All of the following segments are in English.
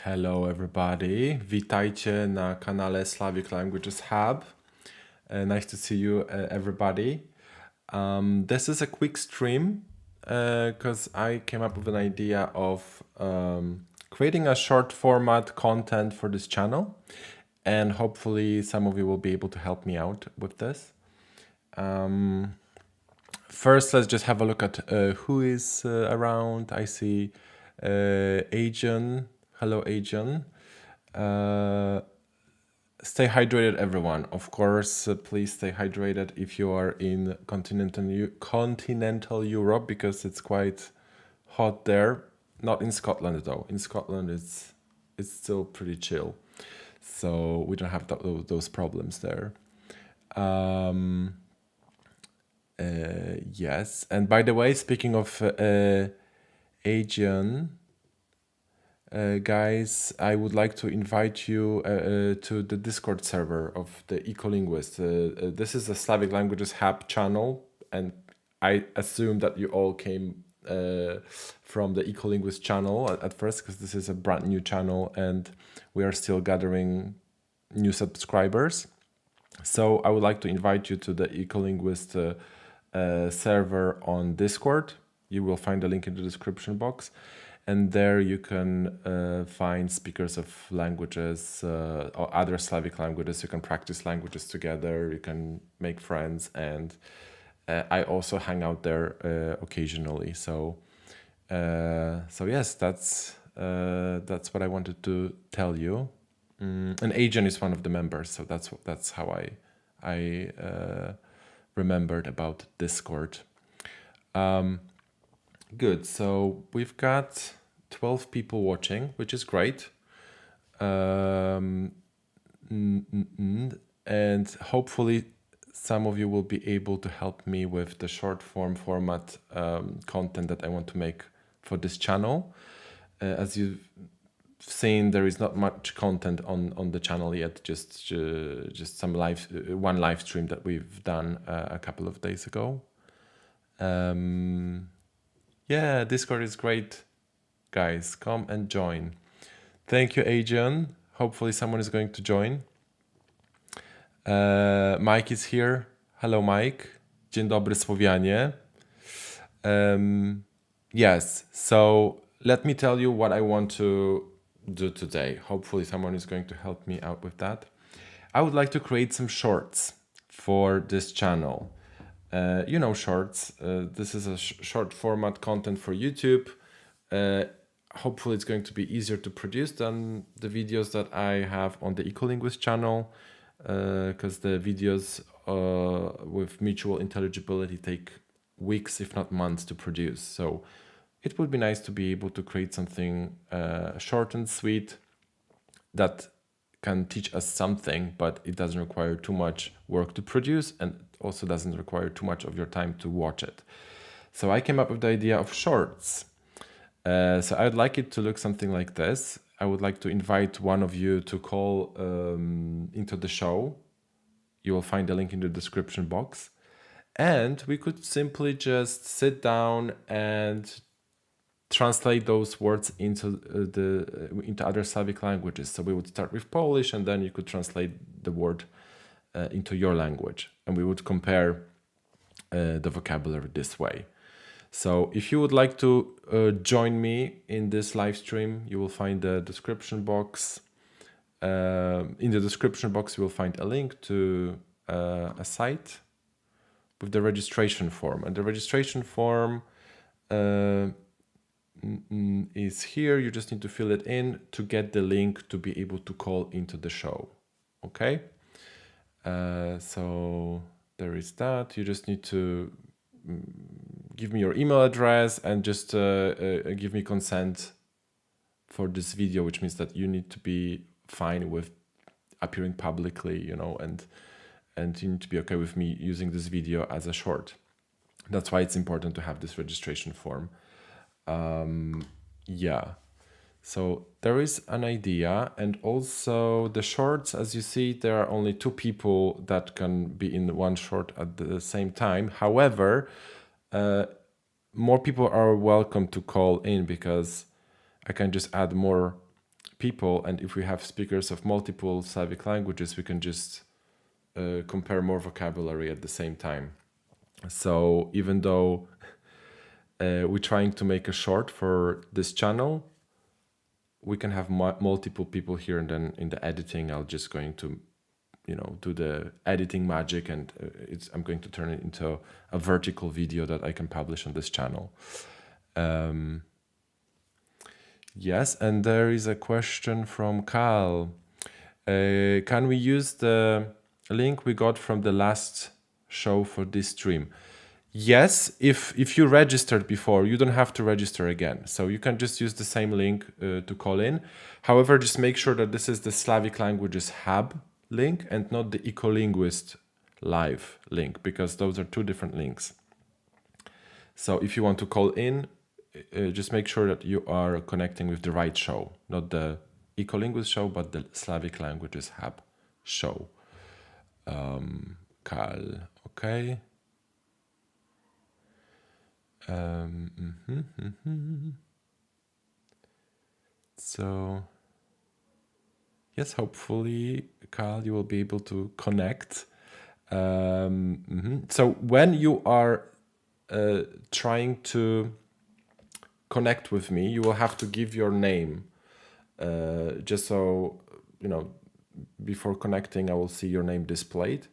Hello everybody, witajcie na kanale Slavic Languages Hub. Nice to see you everybody. This is a quick stream because I came up with an idea of creating a short format content for this channel, and hopefully some of you will be able to help me out with this. First, let's just have a look at who is around. I see Ajan. Hello, Ajan. Stay hydrated, everyone. Of course, please stay hydrated if you are in continental Europe, because it's quite hot there. Not in Scotland though. In Scotland, it's still pretty chill, so we don't have those problems there. Yes, and by the way, speaking of Asian. Guys, I would like to invite you to the Discord server of the Ecolinguist. This is a Slavic Languages Hub channel, and I assume that you all came from the Ecolinguist channel at first, because this is a brand new channel and we are still gathering new subscribers. So I would like to invite you to the Ecolinguist server on Discord. You will find the link in the description box. And there you can find speakers of languages or other Slavic languages. You can practice languages together. You can make friends, and I also hang out there occasionally. So yes, that's what I wanted to tell you. And Ajan is one of the members, so that's how I remembered about Discord. Good, so we've got 12 people watching, which is great. And hopefully some of you will be able to help me with the short format content that I want to make for this channel. As you've seen, there is not much content on the channel yet, just some one live stream that we've done a couple of days ago. Yeah, Discord is great. Guys, come and join. Thank you, Adrian. Hopefully someone is going to join. Mike is here. Hello, Mike. Dzień dobry, Słowianie. Yes, so let me tell you what I want to do today. Hopefully someone is going to help me out with that. I would like to create some shorts for this channel. You know, shorts. This is a short format content for YouTube. Hopefully it's going to be easier to produce than the videos that I have on the Ecolinguist channel, because the videos with mutual intelligibility take weeks, if not months, to produce. So it would be nice to be able to create something short and sweet that can teach us something, but it doesn't require too much work to produce, and also doesn't require too much of your time to watch it. So I came up with the idea of shorts. So I'd like it to look something like this. I would like to invite one of you to call into the show. You will find the link in the description box. And we could simply just sit down and translate those words into other Slavic languages. So we would start with Polish, and then you could translate the word into your language, and we would compare the vocabulary this way. So if you would like to join me in this live stream, you will find the description box. In the description box, you will find a link to a site with the registration form, and the registration form is here. You just need to fill it in to get the link to be able to call into the show. Okay. So there is that. You just need to give me your email address and just give me consent for this video, which means that you need to be fine with appearing publicly, you know, and you need to be okay with me using this video as a short. That's why it's important to have this registration form. Yeah. So there is an idea, and also the shorts, as you see, there are only 2 people that can be in one short at the same time. However, more people are welcome to call in, because I can just add more people, and if we have speakers of multiple Slavic languages, we can just compare more vocabulary at the same time. So even though we're trying to make a short for this channel. We can have multiple people here, and then in the editing, I'll just going to, do the editing magic, and I'm going to turn it into a vertical video that I can publish on this channel. Yes, and there is a question from Carl. Can we use the link we got from the last show for this stream? Yes, if you registered before, you don't have to register again. So you can just use the same link to call in. However, just make sure that this is the Slavic Languages Hub link and not the Ecolinguist live link, because those are two different links. So if you want to call in, just make sure that you are connecting with the right show, not the Ecolinguist show, but the Slavic Languages Hub show. Carl, okay. So yes, hopefully, Carl, you will be able to connect. So when you are trying to connect with me, you will have to give your name, just so before connecting I will see your name displayed.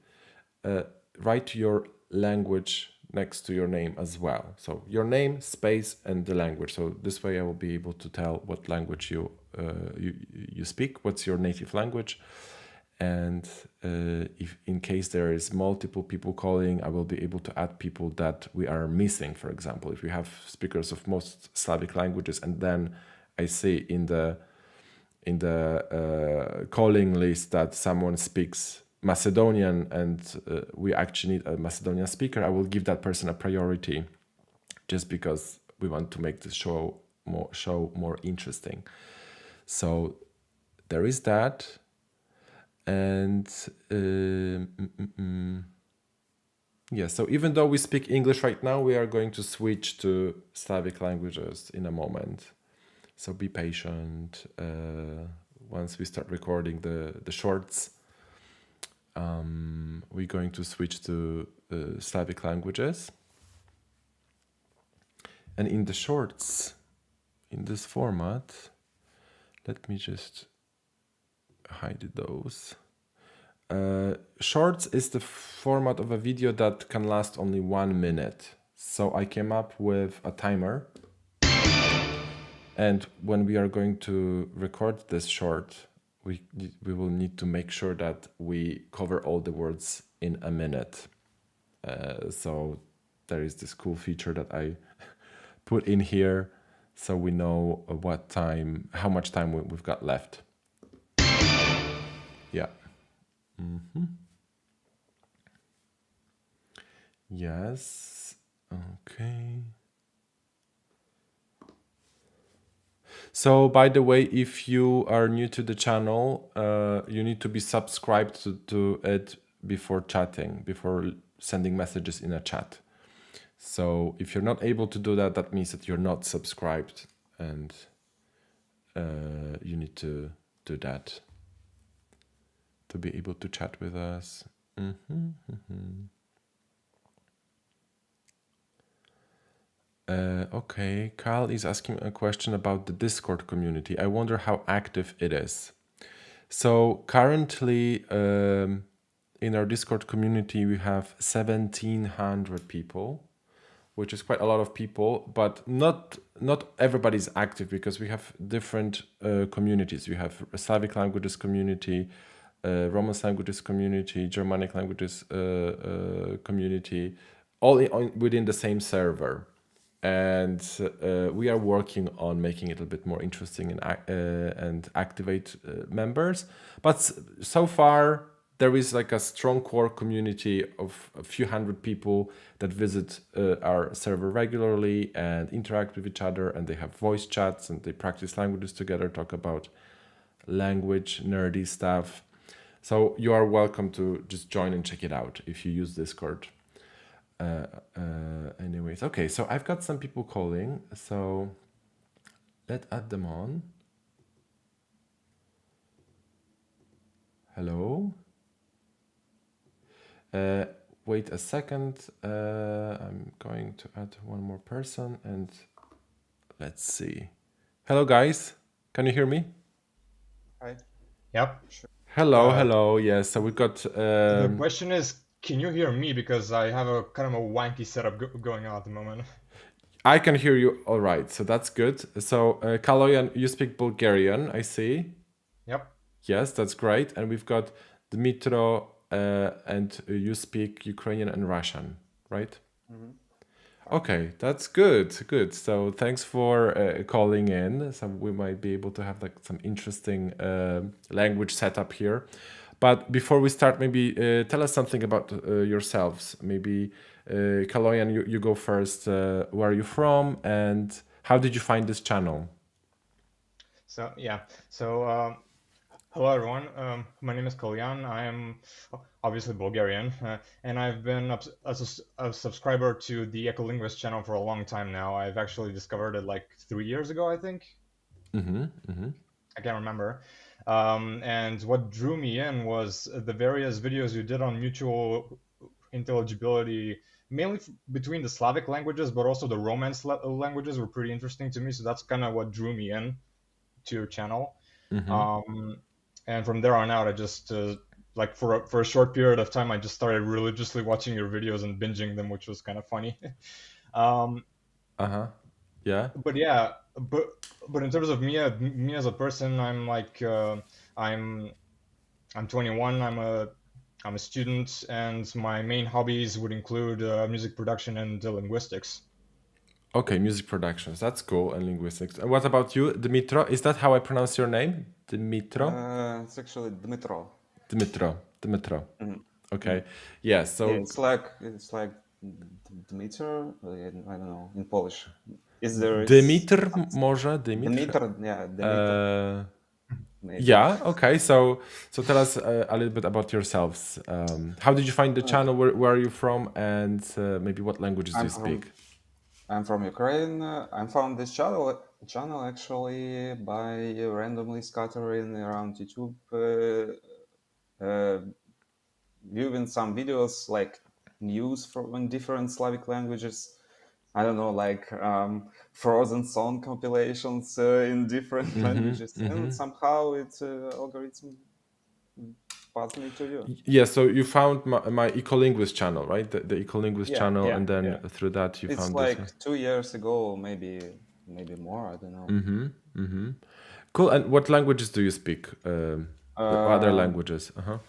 Write your language next to your name as well. So your name, space, and the language. So this way I will be able to tell what language you speak, what's your native language. And if in case there is multiple people calling, I will be able to add people that we are missing. For example, if we have speakers of most Slavic languages, and then I see in the calling list that someone speaks Macedonian, and we actually need a Macedonian speaker, I will give that person a priority, just because we want to make the show more interesting. So there is that. And yeah, so even though we speak English right now, we are going to switch to Slavic languages in a moment. So be patient. Once we start recording the shorts, we're going to switch to Slavic languages. And in the shorts, in this format, let me just hide those. Shorts is the format of a video that can last only 1 minute. So I came up with a timer. And when we are going to record this short, we will need to make sure that we cover all the words in a minute. So there is this cool feature that I put in here, so we know how much time we've got left. Yeah. Yes. Okay. So, by the way, if you are new to the channel, you need to be subscribed to it before chatting, before sending messages in a chat. So if you're not able to do that, that means that you're not subscribed, and you need to do that to be able to chat with us. Okay, Carl is asking a question about the Discord community. I wonder how active it is. So currently in our Discord community, we have 1,700 people, which is quite a lot of people, but not everybody's active, because we have different communities. We have a Slavic languages community, Romance languages community, Germanic languages community, all within the same server. And we are working on making it a bit more interesting and activate members. But so far, there is like a strong core community of a few hundred people that visit our server regularly and interact with each other, and they have voice chats and they practice languages together, talk about language, nerdy stuff. So you are welcome to just join and check it out if you use Discord. Anyways, okay, so I've got some people calling, so let's add them on. Hello. wait a second. I'm going to add one more person and let's see. Hello, guys. Can you hear me? Hi. Yep. Sure. Hello, hello. Yes, so we got. The question is, can you hear me? Because I have a kind of a wanky setup going on at the moment. I can hear you all right, so that's good. So, Kaloyan, you speak Bulgarian, I see. Yep. Yes, that's great. And we've got Dmitro, and you speak Ukrainian and Russian, right? Okay, that's good. Good. So thanks for calling in. So we might be able to have like some interesting language setup here. But before we start, maybe tell us something about yourselves. Maybe Kaloyan, you go first. Where are you from, and how did you find this channel? So yeah. So hello everyone. My name is Kolyan. I am obviously Bulgarian, and I've been a subscriber to the Ecolinguist channel for a long time now. I've actually discovered it like 3 years ago, I think. I can't remember. And what drew me in was the various videos you did on mutual intelligibility, mainly between the Slavic languages, but also the Romance languages were pretty interesting to me. So that's kind of what drew me in to your channel. Um, and from there on out, I just like for a short period of time, I just started religiously watching your videos and binging them, which was kind of funny. um, Uh huh. Yeah. but yeah, but in terms of me as a person, I'm like I'm I'm 21. I'm a student, and my main hobbies would include music production and linguistics. Okay, music productions. That's cool, and linguistics. And what about you, Dmitro? Is that how I pronounce your name? Dmitro? It's actually Dmitro. Dmitro. Dmitro. Mhm. Okay. Yeah, Yeah, so it's like Dmitro. I don't know in Polish. Is there Dymitr może? Dymitr? Dmitr? Yeah, Dmitr. Maybe. Yeah, okay. So tell us a little bit about yourselves. How did you find the channel? Where are you from? And maybe what languages do I'm you speak? from I'm from Ukraine. I found this channel actually by randomly scattering around YouTube, viewing some videos like news from different Slavic languages. I don't know, like frozen song compilations in different languages, and somehow it algorithm passed me to you. Yeah, so you found my Ecolinguist channel, right? The Ecolinguist Yeah, channel, Yeah, and then yeah. through that you it's found this. like 2 years ago, maybe more. I don't know. Cool. And what languages do you speak? What other Um, languages? Uh-huh.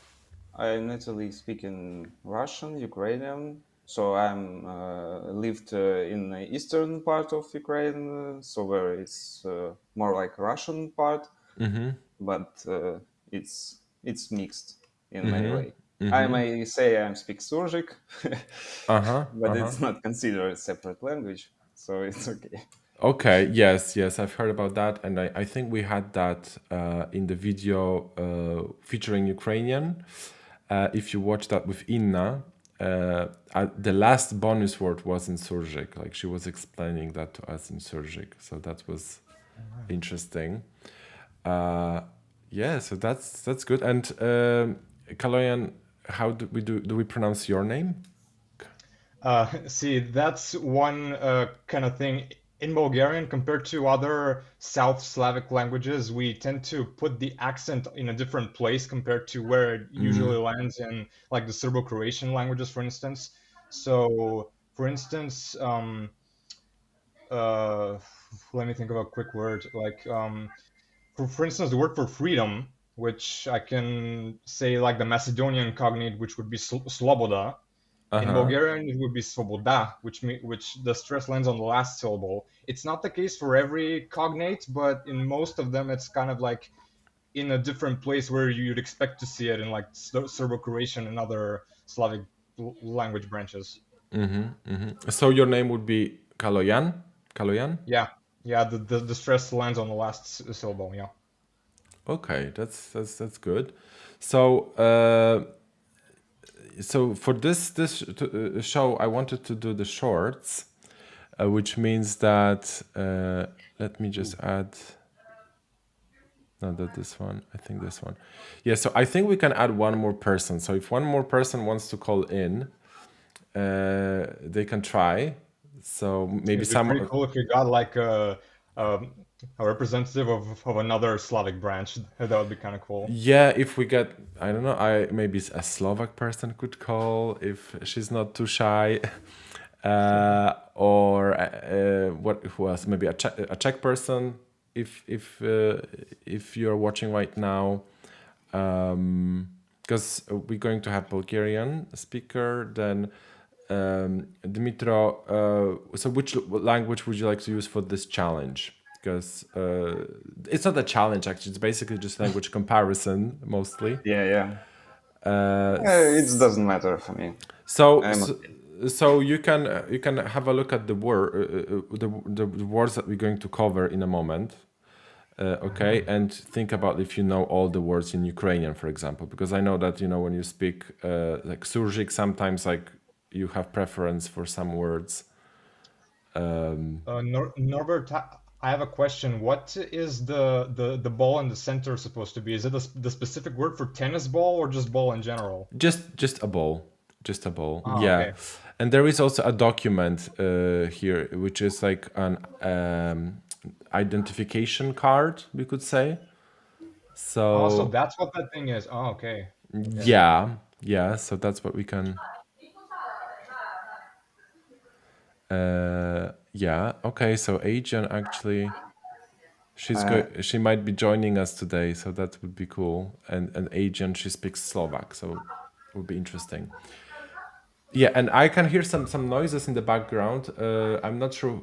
I natively speak in Russian, Ukrainian. So I'm lived in the eastern part of Ukraine, so where it's more like Russian part, but it's mixed in many way. I may say I speak Surgic, Uh-huh. but it's not considered a separate language, so it's okay. Okay, yes, yes, I've heard about that, and I think we had that in the video featuring Ukrainian. If you watch that with Inna, the last bonus word was in Surgic, like she was explaining that to us in Surgic, so that was interesting. Uh, yeah, so that's good. And Kaloyan, how do we pronounce your name? See, that's one kind of thing in Bulgarian compared to other South Slavic languages. We tend to put the accent in a different place compared to where it usually lands in, like the Serbo-Croatian languages, for instance. So, for instance, uh, let me think of a quick word. Like, for instance, the word for freedom, which I can say like the Macedonian cognate, which would be sloboda. In Uh-huh. Bulgarian, it would be svoboda, which the stress lands on the last syllable. It's not the case for every cognate, but in most of them, it's kind of like in a different place where you'd expect to see it in like Serbo-Croatian and other Slavic language branches. So your name would be Kaloyan? Kaloyan? Yeah, yeah, the stress lands on the last syllable. Yeah. Okay, that's good. So so for this show, I wanted to do the shorts, which means that let me just add. Not this one. I think this one. Yeah. So I think we can add one more person. So if one more person wants to call in, they can try. So maybe It'd be pretty some. cool if you got like a representative of another Slavic branch. That would be kind of cool. Yeah, if we get, I don't know, I maybe a Slovak person could call if she's not too shy. Or what? Who else? Maybe a Czech person. If you're watching right now, because we're going to have Bulgarian speaker, then Dimitro. So which language would you like to use for this challenge? Because it's not a challenge actually; it's basically just language comparison mostly. Yeah. Uh, It doesn't matter for me. so, I'm so, so you can have a look at the the words that we're going to cover in a moment, okay, and think about if you know all the words in Ukrainian, for example, because I know that when you speak like Surjik, sometimes like you have preference for some words. Norbert, I have a question. What is the ball in the center supposed to be? Is it the specific word for tennis ball or just ball in general? Just a ball, Ah, yeah. okay. And there is also a document here, which is like an identification card, we could say. Oh, so So that's what that thing is. Oh, okay. Okay. yeah. So that's what we can. Yeah. Okay. So Ajan actually, she might be joining us today, so that would be cool. And Ajan, she speaks Slovak, so it would be interesting. Yeah, and I can hear some noises in the background. I'm not sure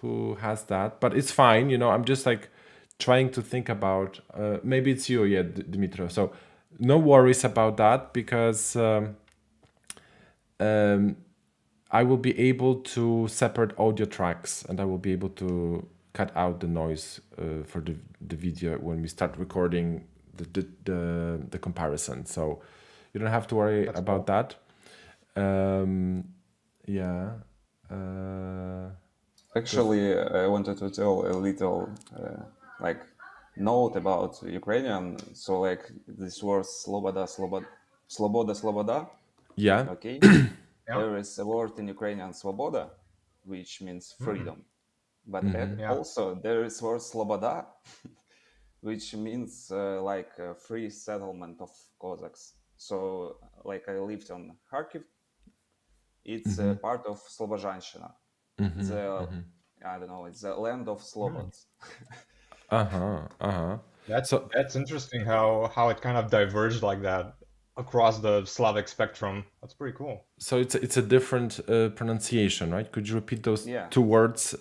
who has that, but it's fine. I'm just like trying to think about. Maybe it's you, yeah, Dimitro. So no worries about that because I will be able to separate audio tracks and I will be able to cut out the noise for the video when we start recording the comparison. So you don't have to worry That's about cool. that. Yeah. Uh, just Actually, I wanted to tell a little like note about Ukrainian. So like this word sloboda, yeah. okay? Yeah. There is a word in Ukrainian svoboda, which means Mm, freedom. But yeah. also there is word sloboda, which means like a free settlement of Cossacks. So like I lived on Kharkiv. It's a part of Slobozhanщина. The I don't know. It's the land of Mm. Slobods. That's So that's interesting how it kind of diverged like that across the Slavic spectrum. That's pretty cool. it's a different pronunciation, right? Could you repeat those Yeah, two words?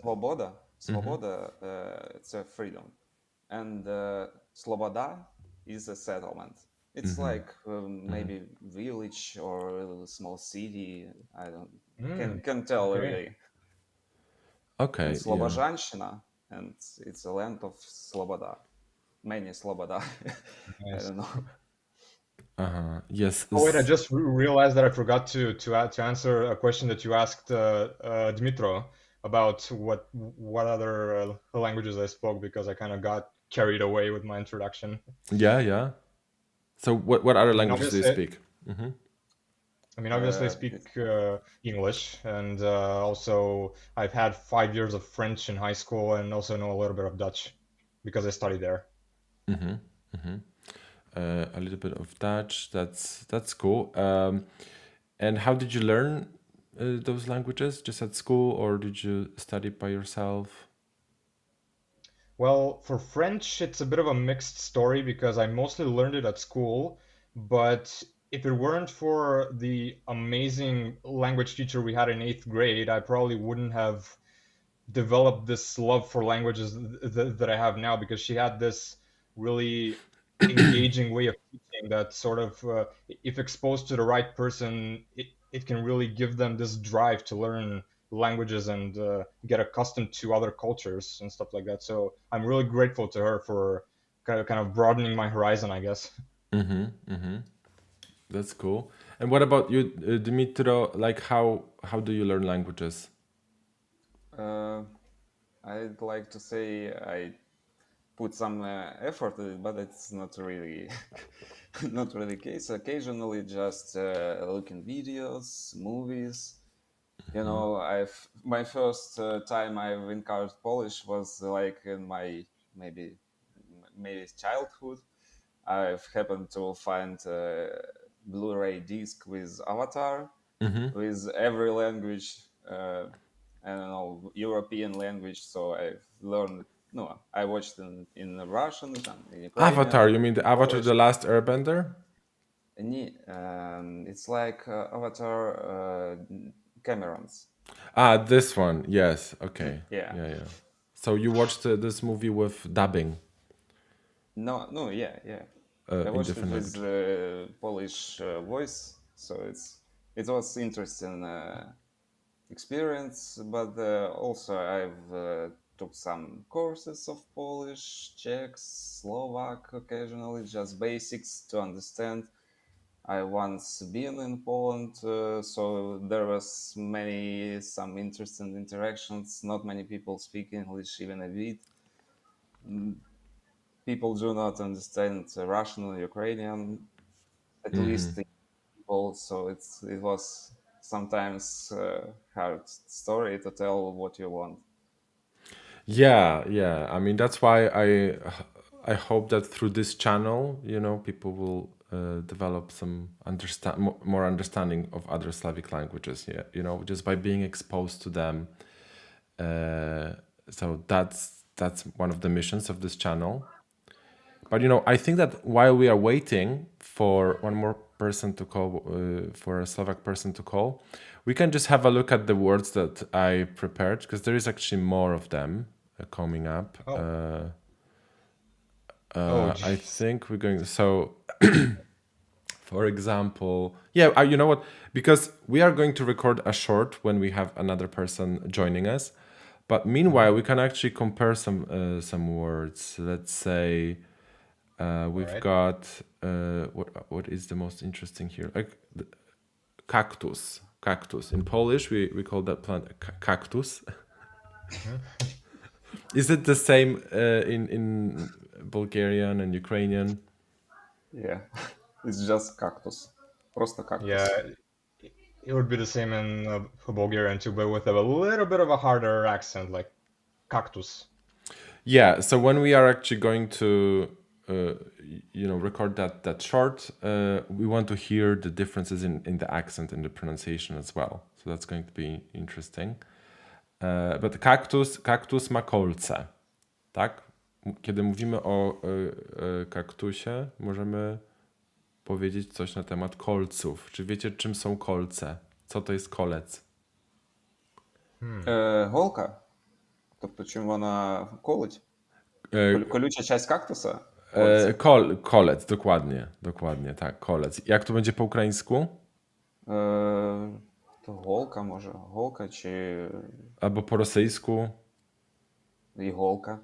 Svoboda. It's a freedom, and Sloboda is a settlement. It's like maybe village or a small city. I don't Mm, can tell okay. really. And Okay, yeah. Slobozhanщина, and it's a land of Sloboda. Many Sloboda. I Nice. don't know. Yes. Oh wait, I just realized that I forgot to answer a question that you asked Dmitro about what other languages I spoke because I kind of got carried away with my introduction. Yeah. So what other I mean, languages do you obviously, speak? I speak English, and also I've had 5 years of French in high school, and also know a little bit of Dutch because I studied there. A little bit of Dutch. That's cool. And how did you learn those languages? Just at school, or did you study by yourself? Well, for French, it's a bit of a mixed story because I mostly learned it at school, but if it weren't for the amazing language teacher we had in eighth grade, I probably wouldn't have developed this love for languages that I have now because she had this really engaging way of teaching that sort of, if exposed to the right person, it can really give them this drive to learn languages and get accustomed to other cultures and stuff like that. So I'm really grateful to her for kind of broadening my horizon, I guess. That's cool. And what about you, Dimitro? Like how do you learn languages? Uh, I'd like to say I put some effort in it, but it's not really not really case. Occasionally, just looking videos, movies. You know, I've my first time I've encountered Polish was like in my maybe maybe childhood. I've happened to find a Blu-ray disc with Avatar with every language. I don't know, European language. So I've learned. No, I watched in Russian, in Avatar, Ukrainian, you mean the Avatar, Polish. the Last Airbender? It's like Avatar Camerons. Ah, this one. Yes. Okay. Yeah. Yeah, yeah. So you watched this movie with dubbing No, yeah, yeah. I in watched it different with language. Polish voice, so it was interesting experience. But also I've took some courses of Polish, Czech, Slovak occasionally, just basics to understand. I once been in Poland, so there was some interesting interactions. Not many people speak English, even a bit. People do not understand Russian or Ukrainian, at least the people. So it was sometimes hard story to tell what you want. Yeah, yeah. I mean, that's why I hope that through this channel, people will develop some more understanding of other Slavic languages. Yeah, just by being exposed to them. So that's one of the missions of this channel. But I think that while we are waiting for one more person to call, for a Slovak person to call, we can just have a look at the words that I prepared because there is actually more of them coming up. Oh, I jeez. think we're going. So, for example, yeah, you know what? Because we are going to record a short when we have another person joining us. But meanwhile, we can actually compare some words. Let's say. All We've right. got what is the most interesting here? Like cactus. Cactus. In Polish, we call that plant cactus. Is it the same in Bulgarian and Ukrainian? Yeah, it's just cactus, просто Yeah, cactus. it would be the same in Bulgarian too, but with a little bit of a harder accent, like cactus. Yeah. So when we are actually going to record that short, we want to hear the differences in the accent and the pronunciation as well. So that's going to be interesting. But kaktus ma kolce, tak? Kiedy mówimy o kaktusie, możemy powiedzieć coś na temat kolców. Czy wiecie, czym są kolce? Co to jest kolec? Голка, тобто чим вона колить? E, Колюча часть кактуса? Кольця. kolec, dokładnie, tak, kolec. Jak to będzie po ukraińsku? То голка, може, голка чи Albo po rosyjsku, іголка.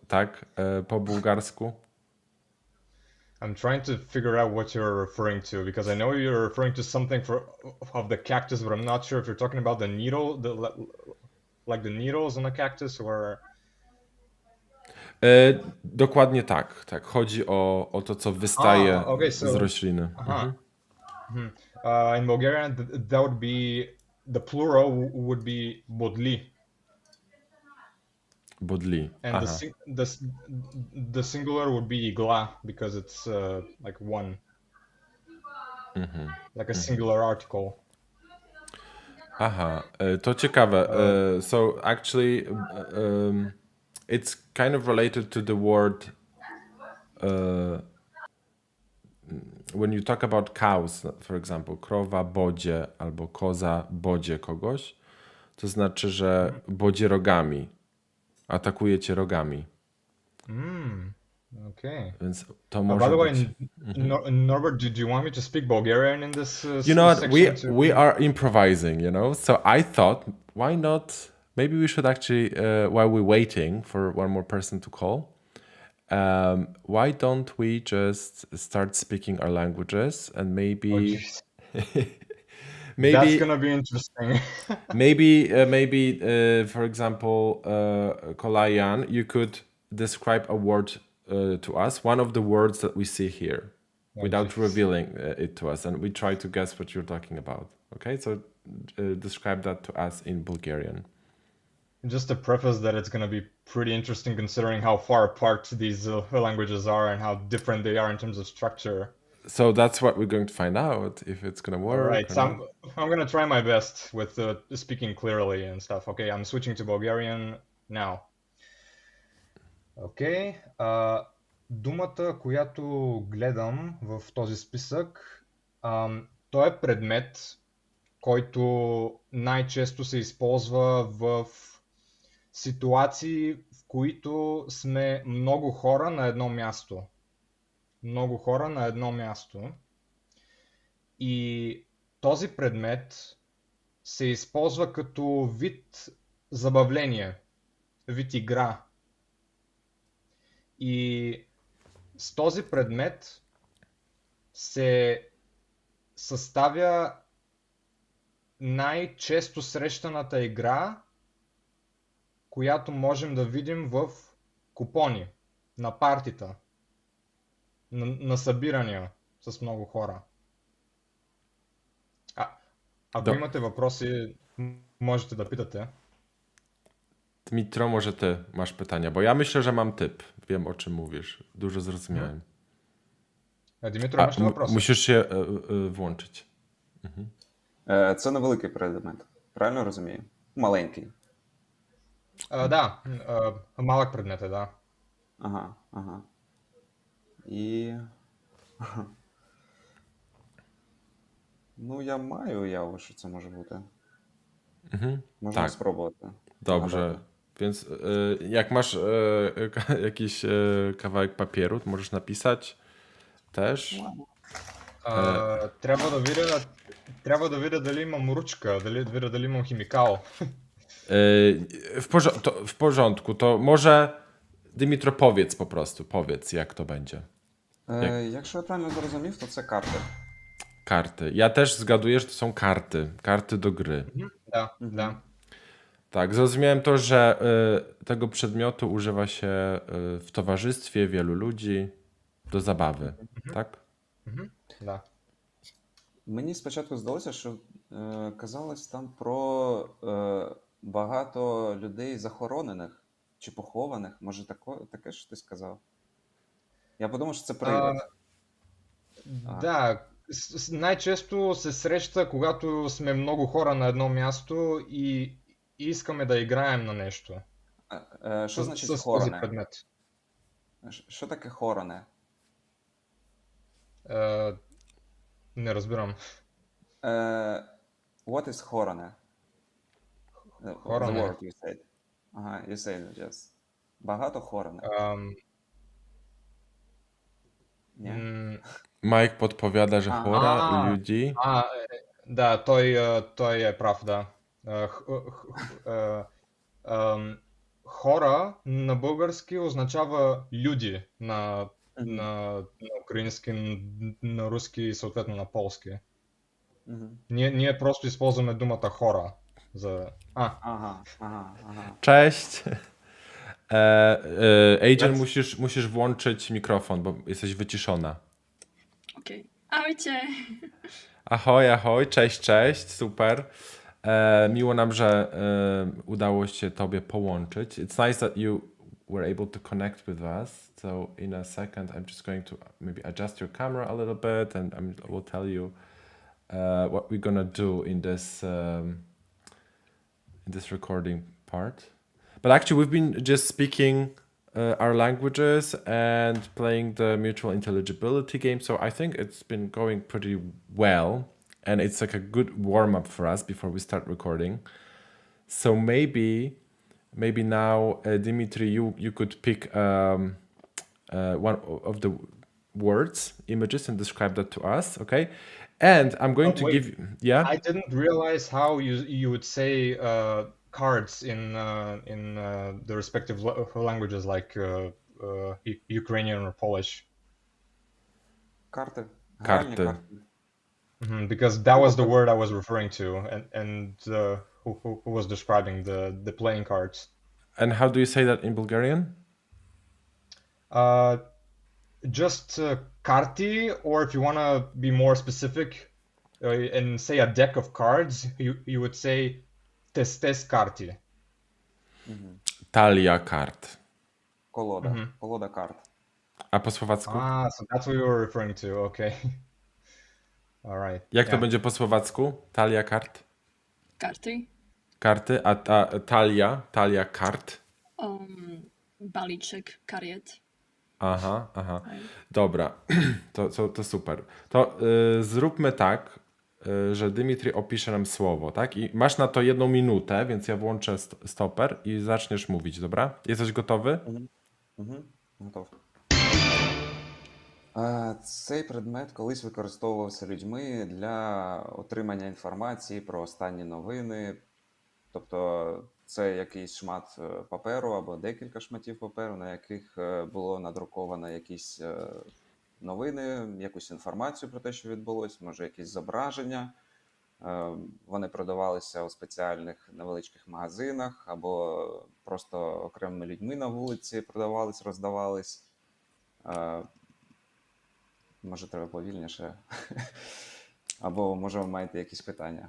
tak, po bułgarsku. I'm trying to figure out what you're referring to because I know you're referring to something of the cactus, but I'm not sure if you're talking about the needle, like the needles on the cactus, or Dokładnie tak, tak. Chodzi o to, co wystaje okay, z rośliny. in Bulgarian that would be the plural would be bodli, Bodli. and Aha. the singular would be igla because it's like one, like a singular article. Aha, to ciekawe. So actually, it's kind of related to the word when you talk about cows, for example, krowa bodzie albo koza bodzie kogoś, to znaczy, że bodzie rogami, atakuje cię rogami. Okay. Więc to By może the way, być. Norbert, do you want me to speak Bulgarian in this You know what? section too? We are improvising, So I thought, why not? Maybe we should actually, while we're waiting for one more person to call, why don't we just start speaking our languages and maybe, jeez. That's maybe, gonna be interesting. maybe, for example, Kolayan, you could describe a word to us, one of the words that we see here, without revealing it to us, and we try to guess what you're talking about. Okay, so describe that to us in Bulgarian. Just to preface that it's going to be pretty interesting considering how far apart these languages are and how different they are in terms of structure. So that's what we're going to find out, if it's going to All work right, or so not. I'm going to try my best with speaking clearly and stuff. Okay, I'm switching to Bulgarian now. Окей. Думата, която гледам в този списък, той е предмет, който най-често се използва в ситуации, в които сме много хора на едно място. Много хора на едно място. И този предмет се използва като вид забавление, вид игра. И с този предмет се съставя най-често срещаната игра, която можем да видим в купони, на партита, на събирания с много хора. Ако имате въпроси, можете да питате. Dmitro, może ty masz pytania, bo ja myślę, że mam typ. Wiem, o czym mówisz. Dużo zrozumiałem. Дмитро, имаш ли въпроси? Musisz się włączyć. Це невеликий предмет. Правильно розумію? Маленький. Да, малък предмет е, да. Ага. І... Ну, я маю уяву, що це може бути. Можна Tak. спробувати. Dobrze. Więc jak masz jakiś kawałek papieru, to możesz napisać też. Трябва да видя дали имам ручка, дали имам химикал. W porządku, to może Dymitro powiedz po prostu, powiedz jak to będzie. Якщо я правильно зрозумів, то це карти. Karty. Ja też zgaduję, że to są karty. Karty do gry. Да. Tak, zrozumiałem to, że tego przedmiotu używa się w towarzystwie wielu ludzi do zabawy, tak? Да. Мені спочатку здалося, що казалось там про багато людей захоронених чи похованих. Може таке ж ти сказав? Я подумав, що це привид. Да, най-често се среща, когато сме много хора на едно място и искаме да играем на нещо. Що значить С този хорене? предмет. Що таке хорене? Не разбирам. What is хорене? Хорене. The word you said. Ага, you said it, yes. Багато хорене. Nie? Mike podpowiada, że chora ludzi. Да, той е прав, да. Хора на български означава люди на украински, на руски и съответно на полски. Ние просто използваме думата хора за... Cześć. Agent, musisz włączyć mikrofon, bo jesteś wyciszona. Okej. Ahojcie. Ahoj, cześć, super. Miło nam, że udało się tobie połączyć. It's nice that you were able to connect with us. So in a second, I'm just going to maybe adjust your camera a little bit, and I will tell you what we're gonna do in this recording part. But actually, we've been just speaking our languages and playing the mutual intelligibility game. So I think it's been going pretty well. And it's like a good warm-up for us before we start recording. So maybe now, Dimitri, you could pick one of the words, images, and describe that to us, okay? And I'm going to give you... Yeah? I didn't realize how you would say cards in the respective languages like Ukrainian or Polish. Карти. Karty. Because that was the word I was referring to, and who was describing the playing cards. And how do you say that in Bulgarian? Uh, just karty, or if you want to be more specific and say a deck of cards, you would say testes karty. Talia kart. Колода карт. A po słowacku? So that's what you were referring to. Okay. All right. Jak to Yeah. będzie po słowacku? Talia kart? Karty. Karty? A talia kart? Balíček kariet. Aha. Dobra, to super. To zróbmy tak, że Dymitri opisze nam słowo, tak? I masz na to 1 minutę, więc ja włączę stoper i zaczniesz mówić, dobra? Jesteś gotowy? Готов. Цей предмет колись використовувався людьми для отримання інформації про останні новини. Тобто це якийсь шмат паперу або декілька шматів паперу, на яких було надруковано якісь новини, якусь інформацію про те, що відбулося, може якісь зображення. Вони продавалися у спеціальних невеличких магазинах або просто окремими людьми на вулиці продавались, роздавались. Може, треба повільніше. Або, може, ви маєте якісь питання.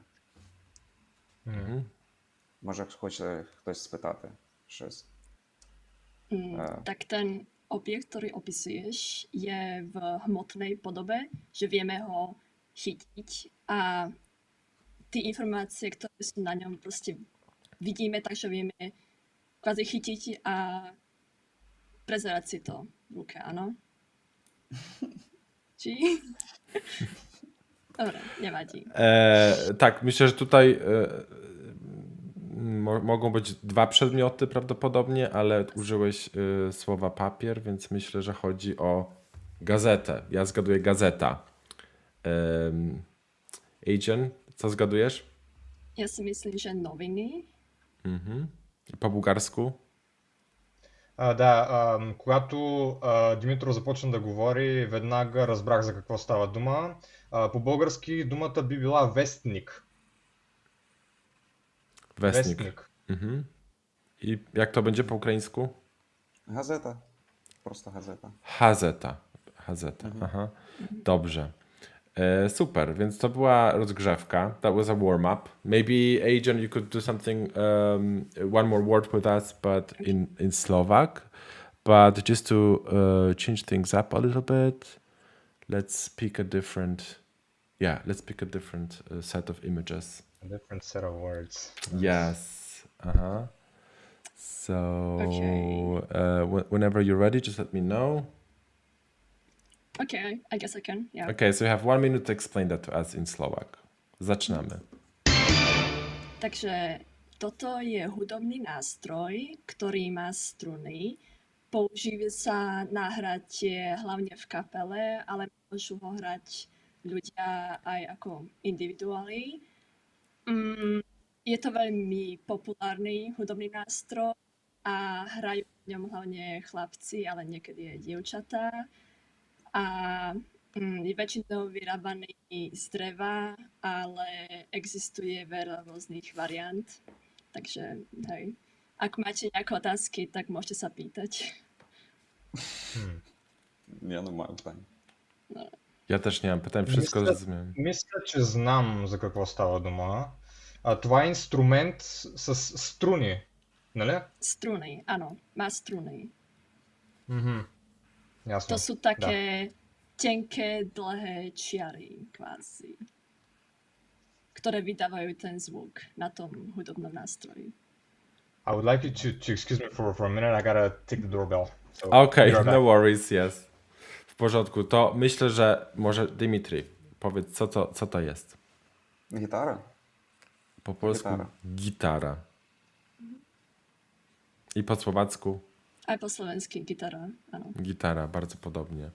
Може, хоче хтось спитати щось. Tak ten objekt, ktorý opisuješ, je v hmotnej podobe, že vieme ho chytiť a tie informácie, ktoré sú na ňom, proste vidíme, takže vieme kvázi chytiť a prezerať si to v ruke, áno? Či? Dobre, nevadí. Tak, myślę, że tutaj mogą być 2 przedmioty prawdopodobnie, ale użyłeś słowa papier, więc myślę, że chodzi o gazetę. Ja zgaduję gazeta. Adrian, co zgadujesz? Ja si myslím, že noviny. Po bułgarsku? Да, когато Димитро започна да говори, веднага разбрах за какво става дума. По български думата би била вестник. Westnik. I jak to będzie po ukraińsku? Газета. Просто газета. Hazeta. Aha. Dobrze. Super, więc to była rozgrzewka. That was a warm-up. Maybe, Adrian, you could do something, one more word with us, but in Slovak. But just to change things up a little bit, let's pick a different set of images. A different set of words. Yes. So, Okay. whenever you're ready, just let me know. Okay, I guess I can, yeah. Okay, so you have 1 minute to explain that to us in Slovak. Zaczynamy. Takže toto je hudobný nástroj, ktorý má struny. Používa sa na hratie hlavne v kapele, ale môžu ho hrať ľudia aj ako individuáli. Je to veľmi populárny hudobný nástroj a hrajú v ňom hlavne chlapci, ale niekedy aj dievčatá. A je väčšinou vyrábaný z dreva, ale existuje veľa rôznych variant. Takže hej, ak máte nejaké otázky, tak môžete sa pýtať. Я не маю питань. Ja też nie mam pytań, wszystko zrozumiałem. Мисля, че знам за какво става дума. Това е инструмент с струни, нали? Struny, áno, má struny. Ясно. To sú také tenké, dlhé čiary, kvázi, ktoré vydávajú ten zvuk na tom hudobnom nástroji. I would like you to excuse me for a minute. I gotta take the doorbell. So Okej, be right back. no worries, yes. W porządku, to myślę, że może Dimitri, powiedz, co to jest? Гітара? Po polsku gitara. I po słowacku? Aj po slovensky gitara, áno. Gitara, bardzo podobnie.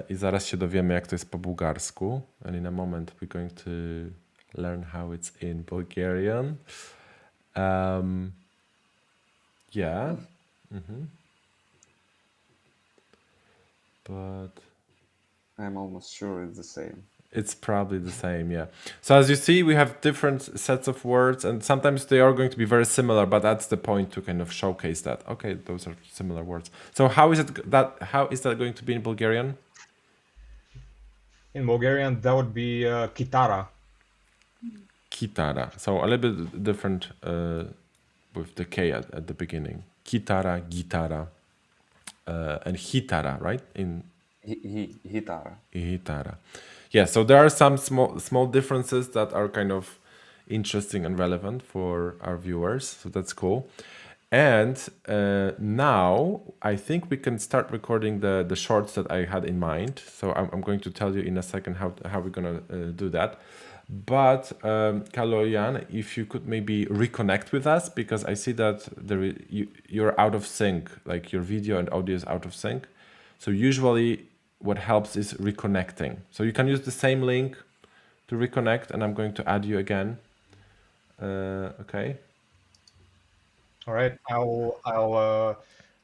I zaraz się dowiemy, jak to jest po bułgarsku. And in a moment we're going to learn how it's in Bulgarian. Yeah. But I'm almost sure it's the same. It's probably the same, yeah. So as you see, we have different sets of words, and sometimes they are going to be very similar, but that's the point to kind of showcase that. Okay, those are similar words. So how is that going to be in Bulgarian? In Bulgarian, that would be kitara. Kitara. So a little bit different with the K at the beginning. Kitara, gitara, and hitara, right? In Guitar. Hitara. Yeah, so there are some small differences that are kind of interesting and relevant for our viewers. So that's cool. And now I think we can start recording the shorts that I had in mind. So I'm going to tell you in a second how we're going to do that. But Kaloyan, if you could maybe reconnect with us, because I see that you're out of sync, like your video and audio is out of sync. So usually what helps is reconnecting. So you can use the same link to reconnect, and I'm going to add you again. Okay. All right, I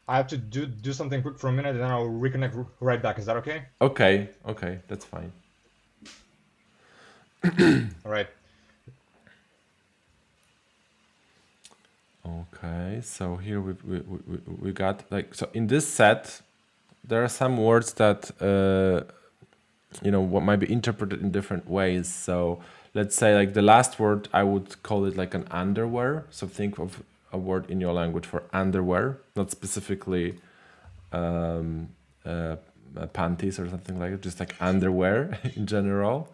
have to do something quick for a minute, and then I'll reconnect right back. Is that okay? Okay, that's fine. All right. Okay, so here we got like, so in this set, there are some words that what might be interpreted in different ways. So let's say like the last word, I would call it like an underwear. So think of a word in your language for underwear, not specifically panties or something like it, just like underwear in general.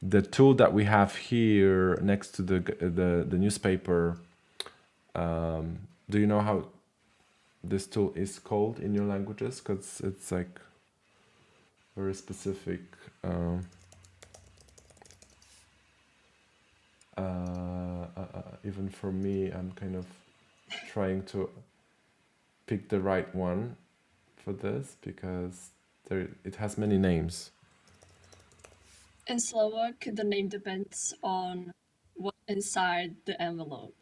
The tool that we have here next to the newspaper, do you know how this tool is called in your languages? Because it's like very specific. Even for me, I'm kind of trying to pick the right one for this because it has many names. In Slovak, the name depends on what's inside the envelope.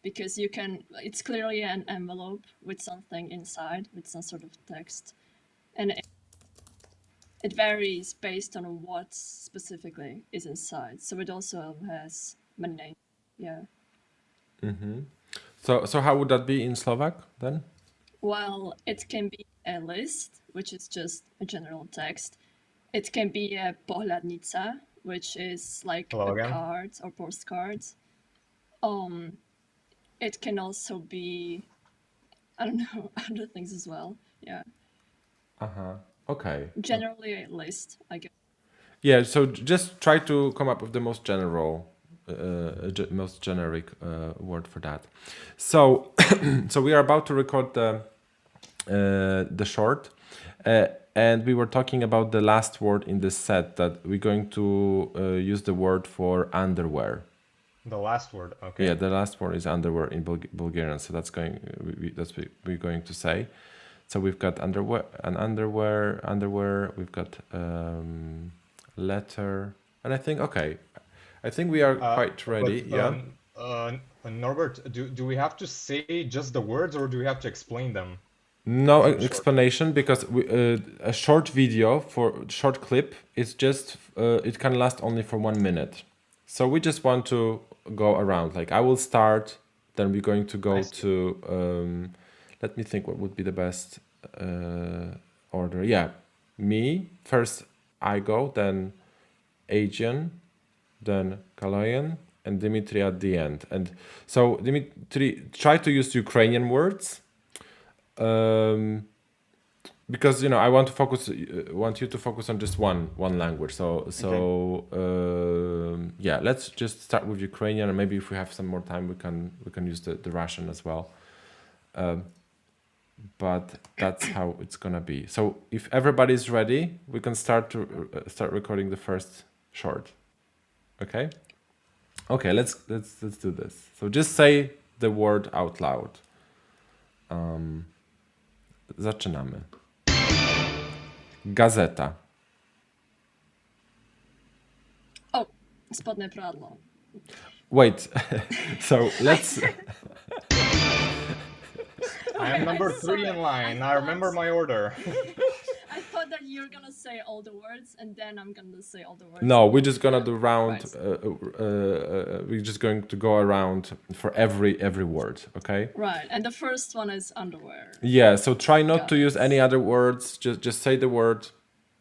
Because it's clearly an envelope with something inside, with some sort of text. And it varies based on what specifically is inside. So it also has many names, yeah. Mm-hmm. So how would that be in Slovak then? Well, it can be a list, which is just a general text. It can be a pohľadnica, which is like Hello a again. card or postcard. It can also be, I don't know, other things as well. Yeah. Okay. Generally a list, I guess. Yeah, so just try to come up with the most general, most generic word for that. So, so we are about to record the short, and we were talking about the last word in this set that we're going to use the word for underwear. The last word, okay. Yeah, the last word is underwear in Bulgarian, so that's what we're going to say. So we've got underwear. We've got letter, and I think we are quite ready. But, Norbert, do we have to say just the words, or do we have to explain them? No explanation, because a short video for short clip is just it can last only for 1 minute. So we just want to go around. Like I will start, then we're going to go to. Let me think what would be the best order. Yeah, me first. I go, then Aegean, then Kaloyan, and Dimitri at the end. And so Dimitri, try to use Ukrainian words. Because I want you to focus on just one language. So yeah, let's just start with Ukrainian, and maybe if we have some more time, we can use the Russian as well. But that's how it's gonna be. So if everybody's ready, we can start recording the first short. Okay. Okay. Let's do this. So just say the word out loud. Zaczynamy. Gazeta. Oh, spodne pradlo. Wait. So let's. I am number 3 in line. I remember my order. I thought that you're gonna say all the words and then I'm gonna say all the words. No, we're just gonna do round. Right. We're just going to go around for every word. Okay. Right, and the first one is underwear. Yeah. So try not Got to use it. any other words. Just say the word.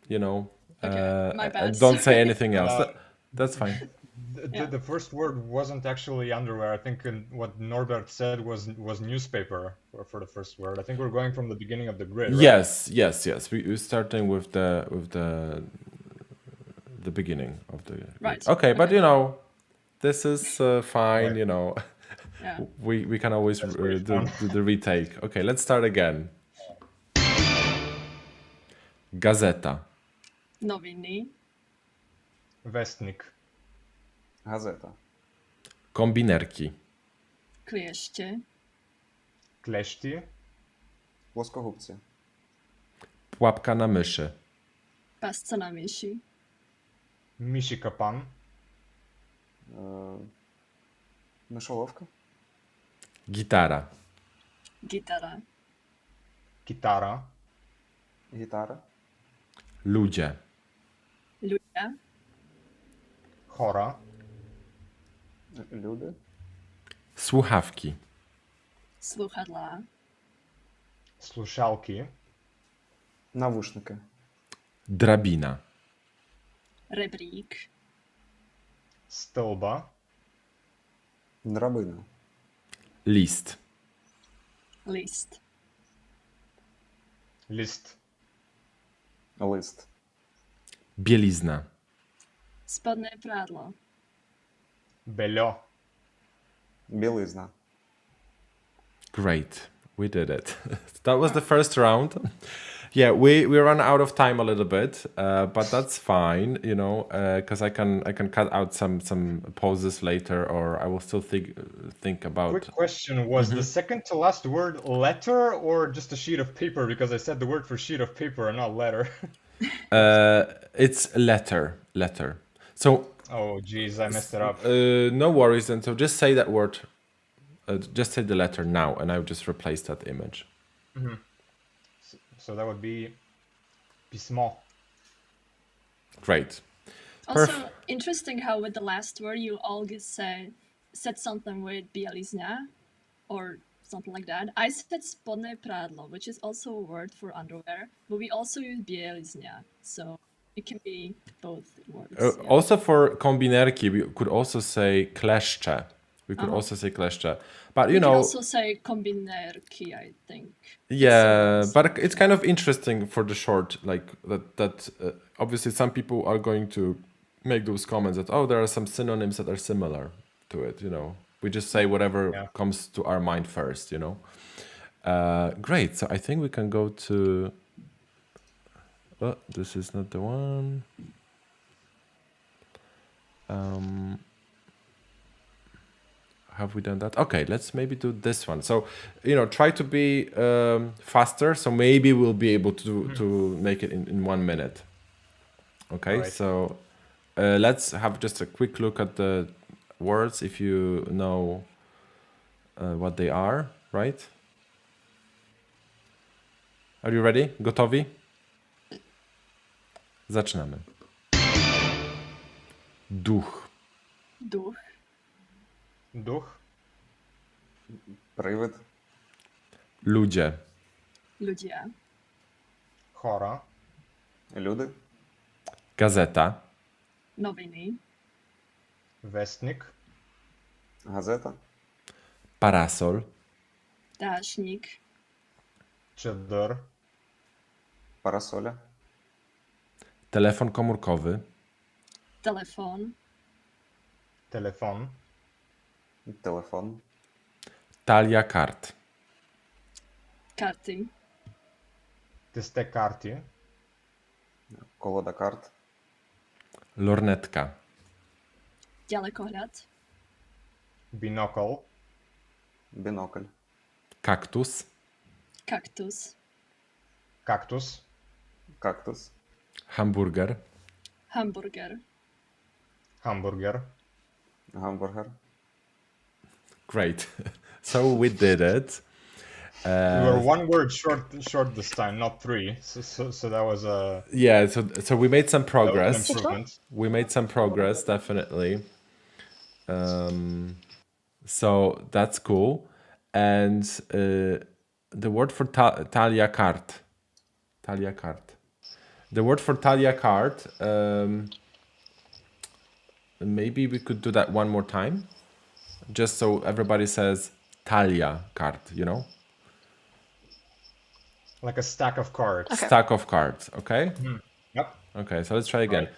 You know. Okay, my bad, And don't say sorry. anything else. Uh, That's fine. Yeah. The first word wasn't actually underwear. I think what Norbert said was newspaper for the first word. I think we're going from the beginning of the grid, right? Yes. We're starting with the beginning of the. Right, Okay, but okay. you know, this is fine. Right. You know, Yeah. we can always That's pretty do fun. the retake. Okay, let's start again. Gazeta, Nowiny, Westnik, Газета. kombinerki, klieście, kleszti, Плоскогубці. pułapka na myszy, pasca na myši, misi kapan, Мишоловка. gitara, gitara, gitara, Гітара. ludzie, ludzie, chora, Люди. słuchawki, słuchadła, slušalki, Навушники. drabina, rebrík, stълба, Драбина. list, list, list, Лист. bielizna, spodne prádlo, бельо. Білизна. Great, we did it. That was the first round. Yeah, we run out of time a little bit, but that's fine, you know, because I can cut out some pauses later, or I will still think about. Quick question, was the second to last word letter or just a sheet of paper? Because I said the word for sheet of paper and not letter. It's letter. So Oh, geez, I messed it up. no worries, and so just say that word. Just say the letter now, and I will just replace that image. So that would be pismo. Great. Also, interesting how with the last word you always said something with bielizna or something like that. I said spodne prádlo, which is also a word for underwear, but we also use bielizna, so it can be both words. Yeah. Also for kombinerki, we could also say kleszcze. We could also say kleszcze. But you We can know, also say kombinerki, I think. yeah, So- but it's kind of interesting for the short, like that obviously some people are going to make those comments that, oh, there are some synonyms that are similar to it, you know. We just say whatever Yeah. comes to our mind first, you know. Great, so I think we can go to... Oh, this is not the one. Have we done that? Okay, let's maybe do this one. So, you know, try to be faster. So maybe we'll be able to make it in 1 minute. Okay, Alright. so let's have just a quick look at the words if you know what they are, right? Are you ready? Gotowi? Zaczynamy. Duch, Duch, Duch, Привид. ludzie, ludzie, chora, Люди. gazeta, nowiny, westnik, Газета. parasol, dášnik, cheddar, Парасоля. telefon komórkowy, telefon, telefon, Телефон. talia kart, karty, tiste karty, Колода карт. lornetka, ďalekohľad, binokl, Бінокль. kaktus, kaktus, kaktus, Кактус. hamburger, hamburger, hamburger, Гамбургер. Great. So we did it. We were one word short this time, not three. So that was Yeah, so we made some an progress. improvement. We made some progress, definitely. So that's cool. And the word for talia card. Talia card. The word for talia card, maybe we could do that one more time. Just so everybody says talia card, you know? Like a stack of cards. Okay. Stack of cards, okay? Yep. Okay, so let's try again. Right.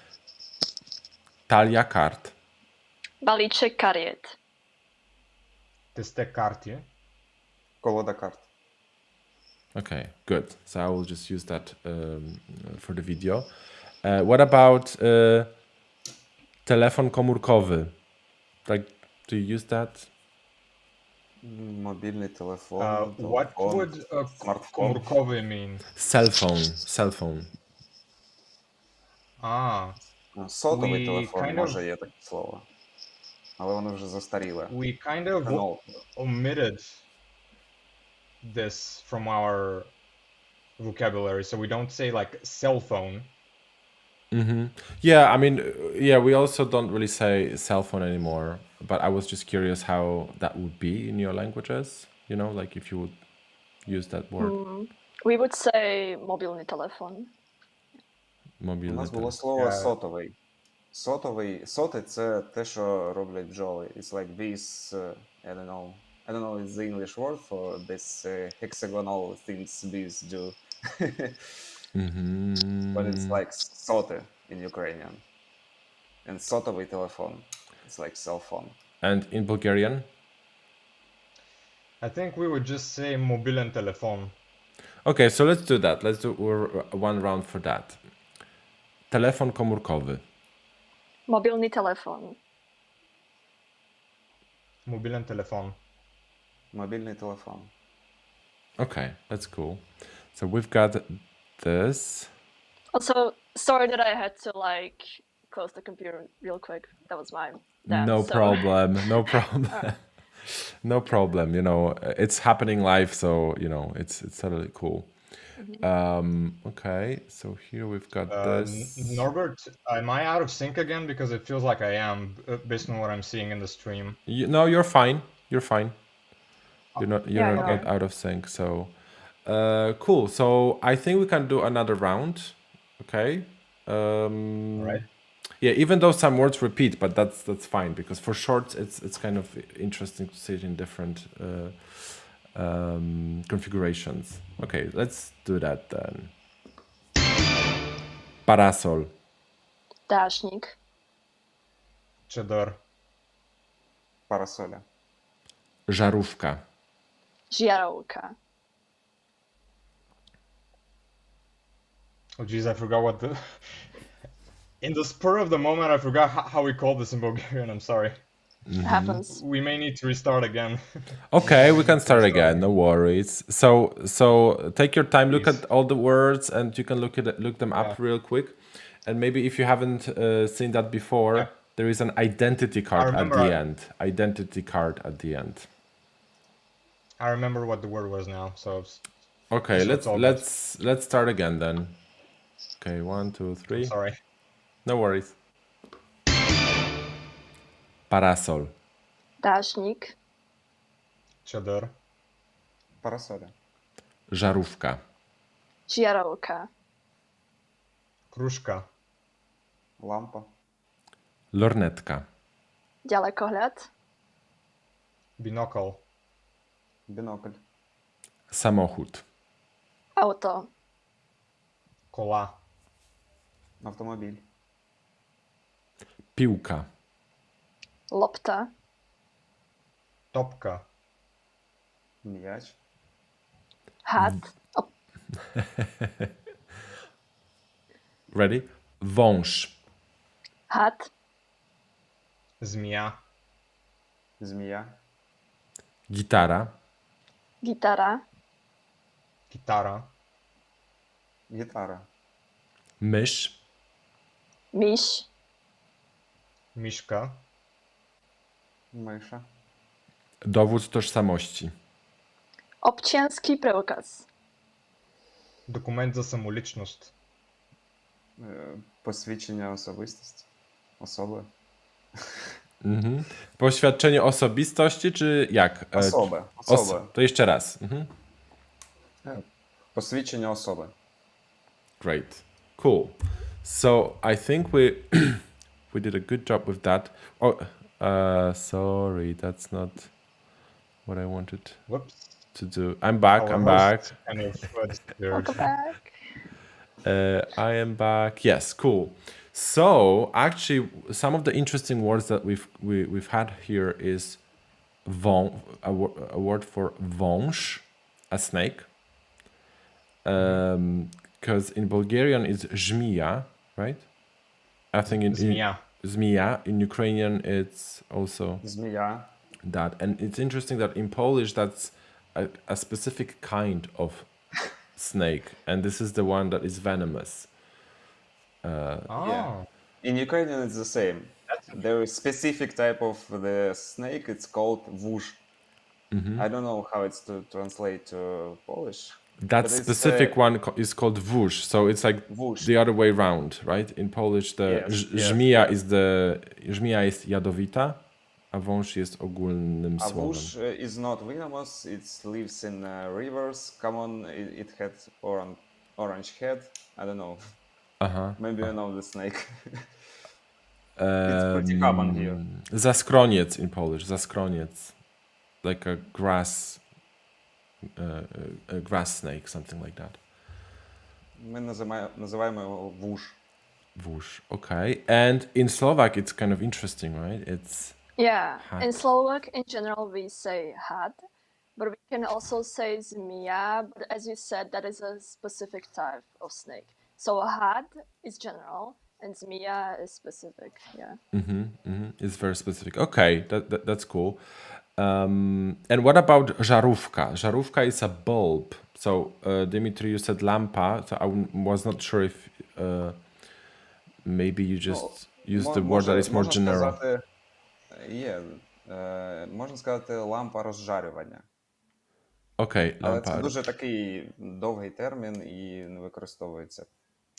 Talia card. Balíček kariet. Teste karty. Колода карт. Okay, good. So I will just use that for the video. What about telefon komórkowy? Like, do you use that? Мобильный телефон. What телефон, would смартфон. komórkowy mean? Cell phone. Сотовий We телефон, kind може є таке слово. Але воно вже застаріле. We kind of No. omitted this from our vocabulary, so we don't say like cell phone. Yeah, I mean, yeah, we also don't really say cell phone anymore, but I was just curious how that would be in your languages, you know, like if you would use that word. We would say mobilny telefon. У Mobilny нас було telefon. слово сотовий. Соти це те, що роблять бджоли. It's like this, I don't know it's the English word for this hexagonal things bees do. But it's like соти in Ukrainian. And сотовий телефон, it's like cell phone. And in Bulgarian? I think we would just say mobilen telefon. Okay, so let's do that. Let's do one round for that. Telefon komórkowy. Mobilny telefon. Mobilen telefon. Мобільний телефон. Okay, that's cool. So we've got this. Also, sorry that I had to like close the computer real quick. That was my dad. No so- problem. No problem. No problem. You know, it's happening live, so you know, it's totally cool. Okay, so here we've got this. Norbert, am I out of sync again? Because it feels like I am, based on what I'm seeing in the stream. No, you're fine. You're fine. You're not Yeah, not out of sync. So cool. So I think we can do another round. Okay. Right. Yeah, even though some words repeat, but that's fine because for shorts it's kind of interesting to see it in different configurations. Okay, let's do that then. Parasol, Dášnik. Cheddar. Парасоля. żarówka, Žiarovka. Oh geez, I forgot what the... In the spur of the moment, I forgot how we call this in Bulgarian. I'm sorry. It happens. We may need to restart again. Okay, we can start again. No worries. So take your time. Look at all the words, and you can look them up real quick. And maybe if you haven't seen that before, there is an identity card at the end. Identity card at the end. I remember what the word was now. So Okay, So let's start again then. Okay, 1, 2, 3. sorry. No worries. Parasol, Dášnik. Cheddar. Парасоля. żarówka, Žiarovka. Kruška. Лампа. lornetka, Ďalekohľad. Binokl. Бінокль. samochód, Auto. Kola. Автомобіль. piłka, Lopta. Topka. М'яч. Had. ready? Wąż, Had. Zmija. Змія. gitara, Gitara. Gitara. Гітара. mysz, Myš. Miszka. Миша. dowód tożsamości, Občianski preukaz. Документ за самоличност. Посвідчення особистості. Особи. Poświadczenie osobistości, czy jak? Osoby. To jeszcze raz. Посвідчення особи. Great. Cool. So I think we we did a good job with that. Oh, sorry, that's not what I wanted Whoops. to do. I'm back. Our I'm back. host kind of disappeared. Welcome back. I am back. Yes, cool. So actually, some of the interesting words that we've had here is a word for wąż, a snake. Because in Bulgarian it's żmija, right? I think in zmija. In Ukrainian it's also Змія. that, and it's interesting that in Polish that's a specific kind of snake, and this is the one that is venomous. Oh. In Ukrainian it's the same. There is specific type of the snake, it's called wóż. I don't know how it's to translate to Polish. That but it's, specific one is called wóż, so it's like Wóż. the other way round, right? In Polish the Yes. żmija jest jadowita, a wąż jest ogólnym A słowem. wóż is not venomous, it lives in rivers, common, it had orange head, I don't know. Maybe you know the snake. It's pretty common here. Zaskroniec in Polish, zaskroniec. Like a grass snake, something like that. Ми називаємо його вуж. Wóż, okay. And in Slovak it's kind of interesting, right? It's Yeah, Had. in Slovak, in general, we say had, but we can also say zmija, but as you said, that is a specific type of snake. So had is general, and zmija is specific, yeah. It's very specific. Okay, that's cool. And what about żarówka? Żarówka is a bulb. So Dimitri, you said lampa. So I was not sure if maybe you just use the word that is more general. Можна сказати лампа розжарювання. Okay, Але lampa. це дуже такий довгий термін і не використовується.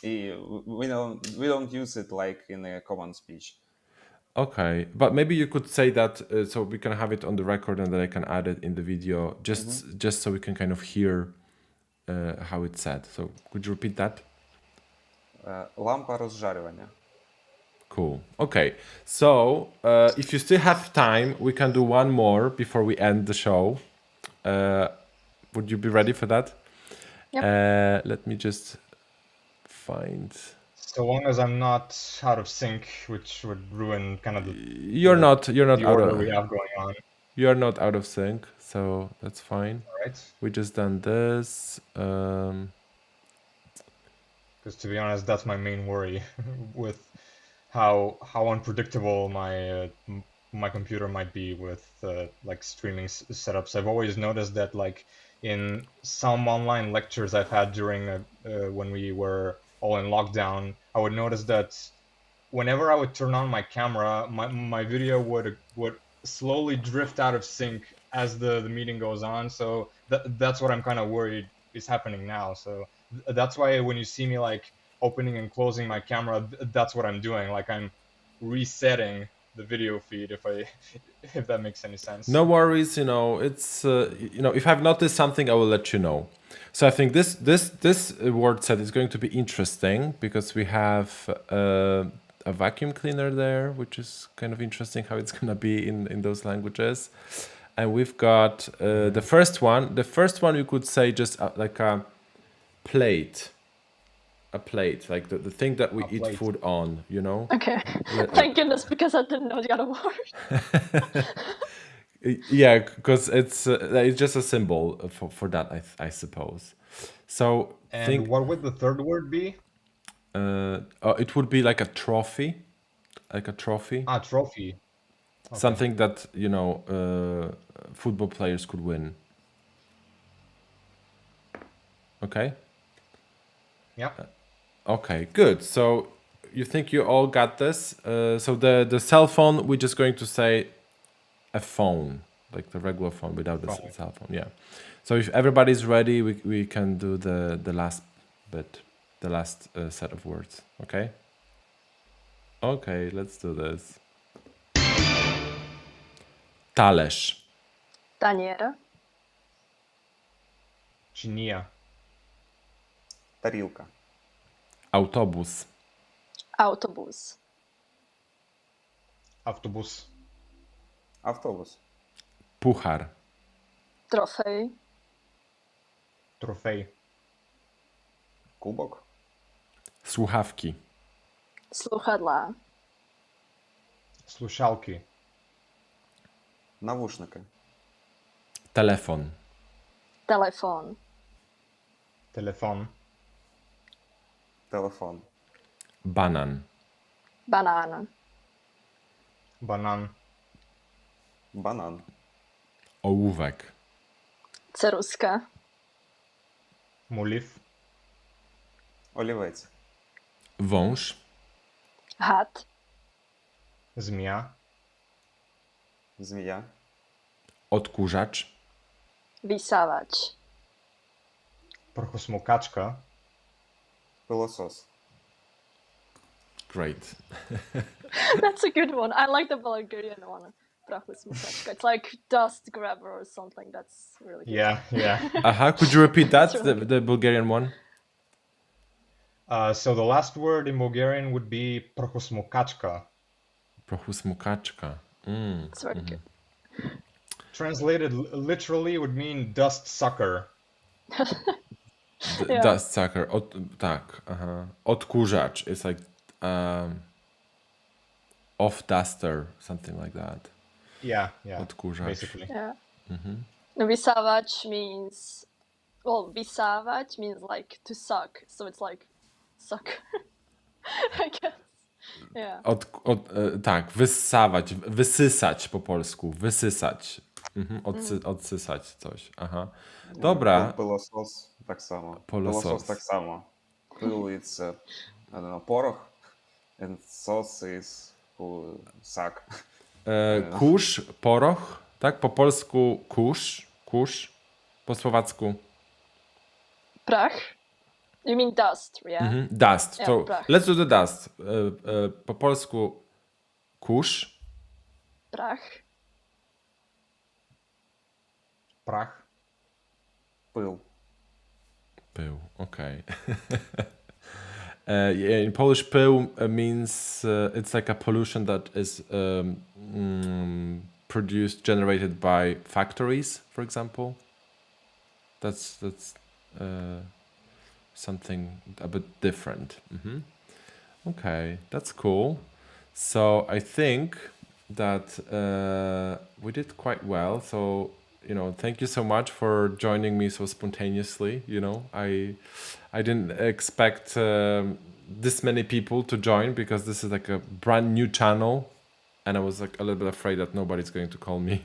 І we don't use it like in a common speech. Okay, but maybe you could say that so we can have it on the record and then I can add it in the video just so we can kind of hear how it's said. So could you repeat that? Лампа розжарювання. Cool. Okay, so if you still have time, we can do one more before we end the show. Would you be ready for that? Yep. Let me just find. So long as I'm not out of sync, which would ruin kind of the You're not the out order of. we have going on, You're not out of sync, so that's fine. right? We just done this. Because to be honest, that's my main worry with how unpredictable my computer might be with like streaming setups. I've always noticed that like in some online lectures I've had during when we were all in lockdown, I would notice that whenever I would turn on my camera, my video would slowly drift out of sync as the meeting goes on. So that's what I'm kind of worried is happening now. So that's why when you see me like opening and closing my camera, that's what I'm doing. Like I'm resetting the video feed if that makes any sense. No worries, it's if I've noticed something, I will let you know. So I think this word set is going to be interesting because we have a vacuum cleaner there, which is kind of interesting how it's going to be in those languages. And we've got the first one. The first one you could say just like a plate. A plate, like the thing that we eat food on, Okay, thank goodness, because I didn't know the other word. Yeah, because it's just a symbol for that, I suppose. So And what would the third word be? It would be like a trophy, Trophy. Okay. something that football players could win. Okay. Yeah. Okay, good. So you think you all got this? So the cell phone, we're just going to say a phone. like the regular phone without the Phone. cell phone. Yeah. So if everybody's ready, we can do the last bit, the last set of words. Okay. Okay, let's do this. Talerz, Tanier. Чиния. Тарілка. autobus, Autobus. Автобус. Автобус. puchar, Trofej. Трофей. Кубок. słuchawki, Sluchadla. Слушалки. Навушники. telefon, Telefon. Телефон. Телефон. banan, Banan. Банан. Банан. ołówek, Ceruska. Молив. Олівець. wąż, Hat. Змія. Змія. odkurzacz, Wisawacz. Прахосмокачка. Пилосос. great. That's a good one. I like the Bulgarian one. Prachusmukachka. It's like dust grabber or something. That's really good. Yeah. Could you repeat that, Sure. the Bulgarian one? So the last word in Bulgarian would be prachosmokachka. Prochusmukaczka. It's very good. Translated literally would mean dust sucker. Yeah. Dust sucker. Tak. Odkurzacz. It's like off duster, something like that. Yeah. Odkurzacz. Basically. Yeah. Wisawacz means, well, wisawacz means like to suck. So it's like suck. I guess. Yeah. Tak, wyssawać, wysysać po polsku, wysysać. Odsysać coś. Aha. Dobra. Пилосос так само. Пилосос. Пилосос так само. Пил it's, I don't know, порох. And sauce is suck. Kurz, poroch, tak? Po polsku kurz, po słowacku Prach. You mean dust, yeah? dust. Yeah, So prach. let's do the dust. Po polsku kurz, Prach. Prach. Пил. pył, okay. Yeah, in Polish pył means it's like a pollution that is produced, generated by factories, for example. That's something a bit different. Okay, that's cool. So I think that we did quite well. So, thank you so much for joining me so spontaneously. I didn't expect this many people to join because this is like a brand new channel, and I was like a little bit afraid that nobody's going to call me.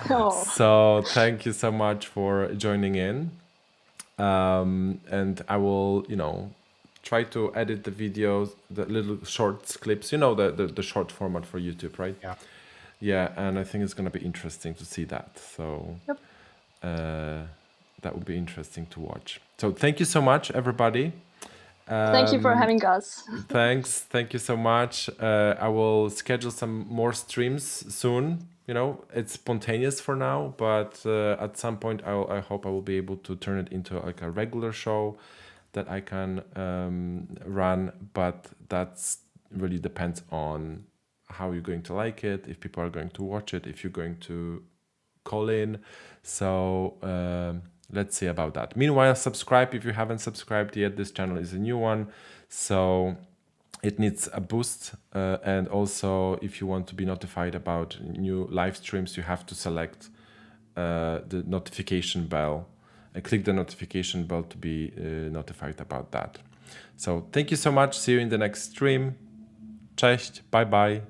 Oh. So thank you so much for joining in. And I will, try to edit the videos, the little short clips, the short format for YouTube, right? Yeah. Yeah, and I think it's going to be interesting to see that. So Yep. That would be interesting to watch. So thank you so much, everybody. Thank you for having us. Thanks. Thank you so much. I will schedule some more streams soon. It's spontaneous for now, but at some point I hope I will be able to turn it into like a regular show that I can run. But that's really depends on how you're going to like it, if people are going to watch it, if you're going to call in. So let's see about that. Meanwhile, subscribe if you haven't subscribed yet. This channel is a new one, so it needs a boost. And also, if you want to be notified about new live streams, you have to select the notification bell. Click the notification bell to be notified about that. So thank you so much. See you in the next stream. Cześć. Bye bye.